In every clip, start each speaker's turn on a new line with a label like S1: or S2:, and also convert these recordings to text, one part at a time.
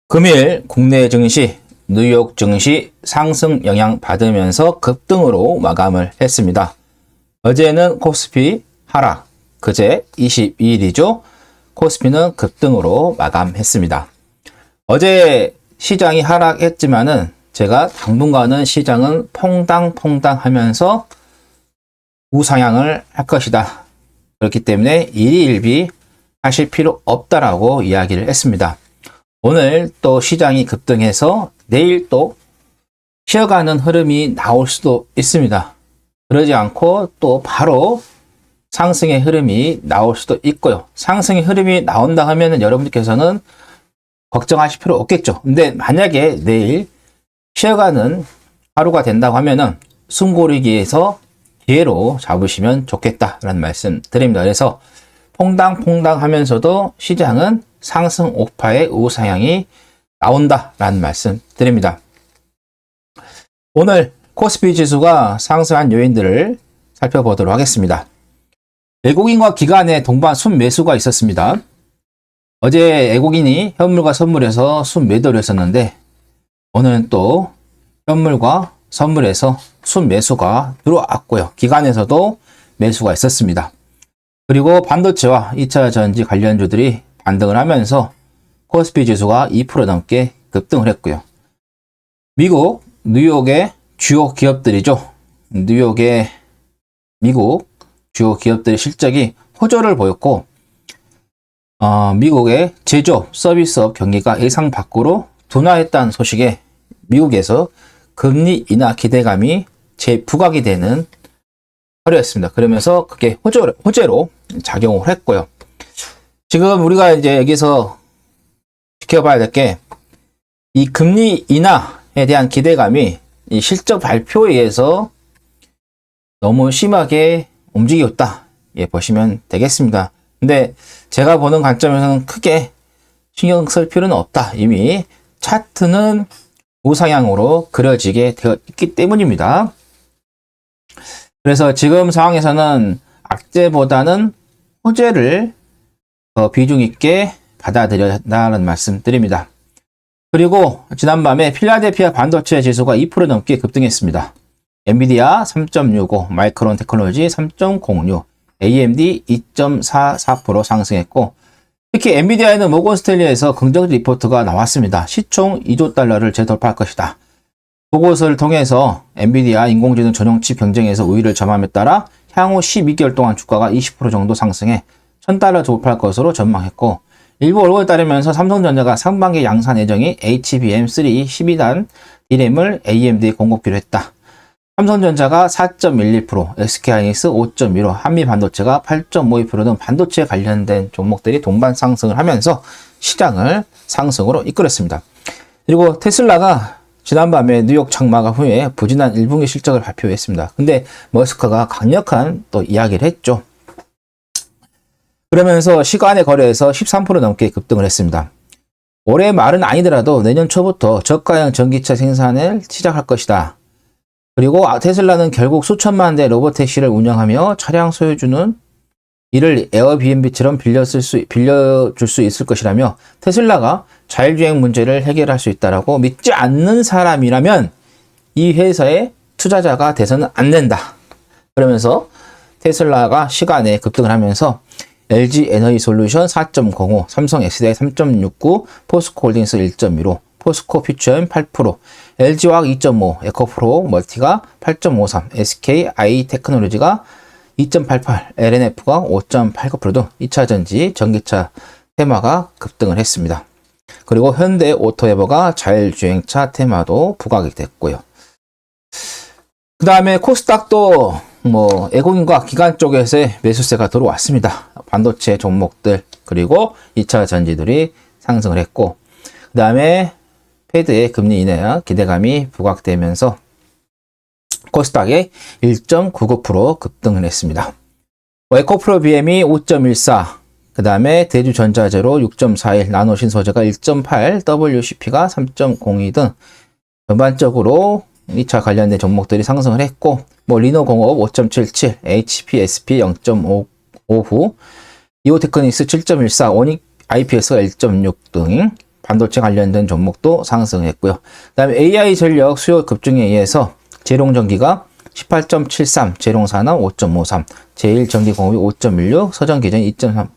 S1: 금일 국내 증시, 뉴욕 증시 상승 영향 받으면서 급등으로 마감을 했습니다. 어제는 코스피 하락, 그제 22일이죠. 코스피는 급등으로 마감했습니다. 어제 시장이 하락했지만은 제가 당분간은 시장은 퐁당퐁당 하면서 우상향을 할 것이다. 그렇기 때문에 일희일비 하실 필요 없다라고 이야기를 했습니다. 오늘 또 시장이 급등해서 내일 또 쉬어가는 흐름이 나올 수도 있습니다. 그러지 않고 또 바로 상승의 흐름이 나올 수도 있고요. 상승의 흐름이 나온다 하면은 여러분들께서는 걱정하실 필요 없겠죠. 근데 만약에 내일 쉬어가는 하루가 된다고 하면은 숨고르기에서 기회로 잡으시면 좋겠다라는 말씀 드립니다. 그래서 퐁당퐁당 하면서도 시장은 상승 옥파의 우상향이 나온다라는 말씀 드립니다. 오늘 코스피 지수가 상승한 요인들을 살펴보도록 하겠습니다. 외국인과 기관의 동반 순매수가 있었습니다. 어제 외국인이 현물과 선물에서 순매도를 했었는데 오늘은 또 현물과 선물에서 순매수가 들어왔고요. 기관에서도 매수가 있었습니다. 그리고 반도체와 2차 전지 관련주들이 반등을 하면서 코스피 지수가 2% 넘게 급등을 했고요. 미국, 뉴욕의 주요 기업들이죠. 뉴욕의 미국 주요 기업들의 실적이 호조를 보였고 미국의 제조업, 서비스업 경기가 예상 밖으로 둔화했다는 소식에 미국에서 금리 인하 기대감이 재부각이 되는 하루였습니다. 그러면서 그게 호재로 작용을 했고요. 지금 우리가 이제 여기서 지켜봐야 될 게 이 금리 인하에 대한 기대감이 이 실적 발표에 의해서 너무 심하게 움직였다. 예, 보시면 되겠습니다. 근데 제가 보는 관점에서는 크게 신경 쓸 필요는 없다. 이미 차트는 우상향으로 그려지게 되어 있기 때문입니다. 그래서 지금 상황에서는 악재보다는 호재를 더 비중 있게 받아들여야 한다는 말씀 드립니다. 그리고 지난밤에 필라델피아 반도체 지수가 2% 넘게 급등했습니다. 엔비디아 3.65, 마이크론 테크놀로지 3.06, AMD 2.44% 상승했고 특히 엔비디아에는 모건 스탠리에서 긍정적 리포트가 나왔습니다. 시총 2조 달러를 재돌파할 것이다. 그것을 통해서 엔비디아 인공지능 전용 칩 경쟁에서 우위를 점함에 따라 향후 12개월 동안 주가가 20% 정도 상승해 1000달러 돌파할 것으로 전망했고 일부 언론에 따르면서 삼성전자가 상반기 양산 예정이 HBM3 12단 D램을 AMD에 공급기로 했다. 삼성전자가 4.11%, SK하이닉스 5.15%, 한미반도체가 8.52% 등 반도체 관련된 종목들이 동반 상승을 하면서 시장을 상승으로 이끌었습니다. 그리고 테슬라가 지난밤에 뉴욕 장마감 후에 부진한 1분기 실적을 발표했습니다. 근데 머스크가 강력한 또 이야기를 했죠. 그러면서 시간의 거래에서 13% 넘게 급등을 했습니다. 올해 말은 아니더라도 내년 초부터 저가형 전기차 생산을 시작할 것이다. 그리고 테슬라는 결국 수천만 대 로보택시를 운영하며 차량 소유주는 이를 에어비앤비처럼 빌려줄 수 있을 것이라며 테슬라가 자율주행 문제를 해결할 수 있다라고 믿지 않는 사람이라면 이 회사의 투자자가 돼서는 안 된다. 그러면서 테슬라가 시간에 급등을 하면서 LG 에너지 솔루션 4.05, 삼성 엑스다이 3.69, 포스코 홀딩스 1.15, 포스코 퓨처엠 8%, LG화학 2.5, 에코프로 멀티가 8.53, SK 아이 테크놀로지가 2.88, LNF가 5.89% 등 2차전지 전기차 테마가 급등을 했습니다. 그리고 현대 오토에버가 자율주행차 테마도 부각이 됐고요. 그 다음에 코스닥도 외국인과 기관 쪽에서의 매수세가 들어왔습니다. 반도체 종목들 그리고 2차 전지들이 상승을 했고 그 다음에 페드의 금리 인하 기대감이 부각되면서 코스닥에 1.99% 급등을 했습니다. 에코프로 BM이 5.14, 그 다음에 대주전자재로 6.41, 나노신소재가 1.8, WCP가 3.02 등 전반적으로 2차 관련된 종목들이 상승을 했고 리노공업 5.77, HPSP 0.59, 이오테크닉스 7.14, 원익 IPS가 1.6 등 반도체 관련된 종목도 상승했고요. 그다음에 AI 전력 수요 급증에 의해서 재롱전기가 18.73, 재롱산업 5.53, 제일전기공업이 5.16, 서전기전이 2.30,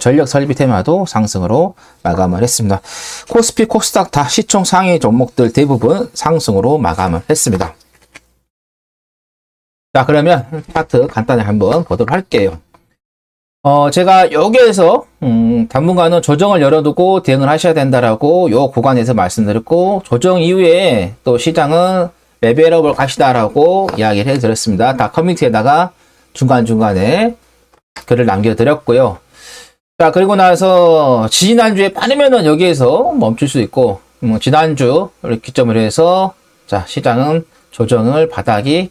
S1: 전력 설비 테마도 상승으로 마감을 했습니다. 코스피, 코스닥 다 시총 상위 종목들 대부분 상승으로 마감을 했습니다. 자, 그러면 차트 간단히 한번 보도록 할게요. 제가 여기에서 당분간은 조정을 열어두고 대응을 하셔야 된다라고 요 구간에서 말씀드렸고, 조정 이후에 또 시장은 레벨업을 가시다라고 이야기를 해드렸습니다. 다 커뮤니티에다가 중간중간에 글을 남겨드렸고요. 자, 그리고 나서 지난주에 빠르면은 여기에서 멈출 수 있고, 지난주를 기점으로 해서 자, 시장은 조정을 바닥이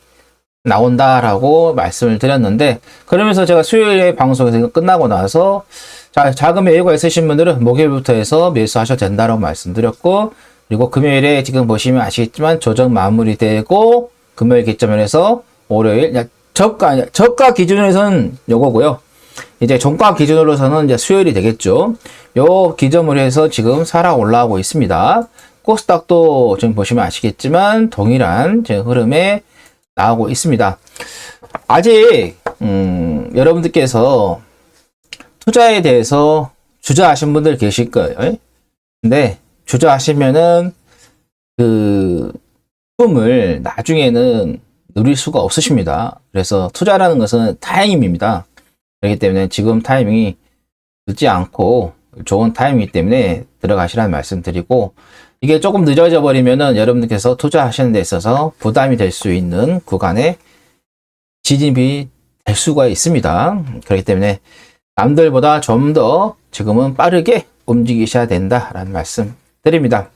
S1: 나온다라고 말씀을 드렸는데, 그러면서 제가 수요일에 방송에서 끝나고 나서 자, 자금 여유가 있으신 분들은 목요일부터 해서 매수하셔도 된다라고 말씀드렸고, 그리고 금요일에 지금 보시면 아시겠지만 조정 마무리되고 금요일 기점으로 해서 월요일 저가 기준으로서는 요거고요. 이제 종가 기준으로서는 이제 수요일이 되겠죠. 요 기점으로 해서 지금 살아 올라오고 있습니다. 코스닥도 지금 보시면 아시겠지만 동일한 지금 흐름에 나오고 있습니다. 아직 여러분들께서 투자에 대해서 주저하신 분들 계실 거예요. 근데 주저하시면은 그 꿈을 나중에는 누릴 수가 없으십니다. 그래서 투자라는 것은 타이밍입니다. 그렇기 때문에 지금 타이밍이 늦지 않고 좋은 타이밍이기 때문에 들어가시라는 말씀 드리고, 이게 조금 늦어져 버리면은 여러분들께서 투자하시는 데 있어서 부담이 될 수 있는 구간에 진입이 될 수가 있습니다. 그렇기 때문에 남들보다 좀 더 지금은 빠르게 움직이셔야 된다라는 말씀 드립니다.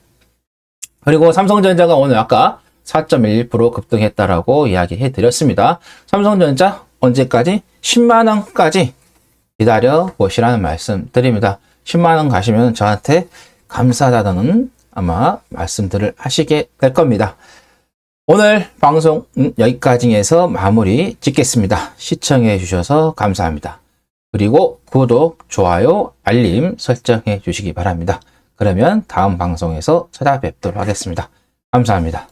S1: 그리고 삼성전자가 오늘 아까 4.11% 급등했다라고 이야기해 드렸습니다. 삼성전자 언제까지? 10만원까지 기다려 보시라는 말씀 드립니다. 10만원 가시면 저한테 감사하다는 아마 말씀들을 하시게 될 겁니다. 오늘 방송 여기까지 해서 마무리 짓겠습니다. 시청해 주셔서 감사합니다. 그리고 구독, 좋아요, 알림 설정해 주시기 바랍니다. 그러면 다음 방송에서 찾아뵙도록 하겠습니다. 감사합니다.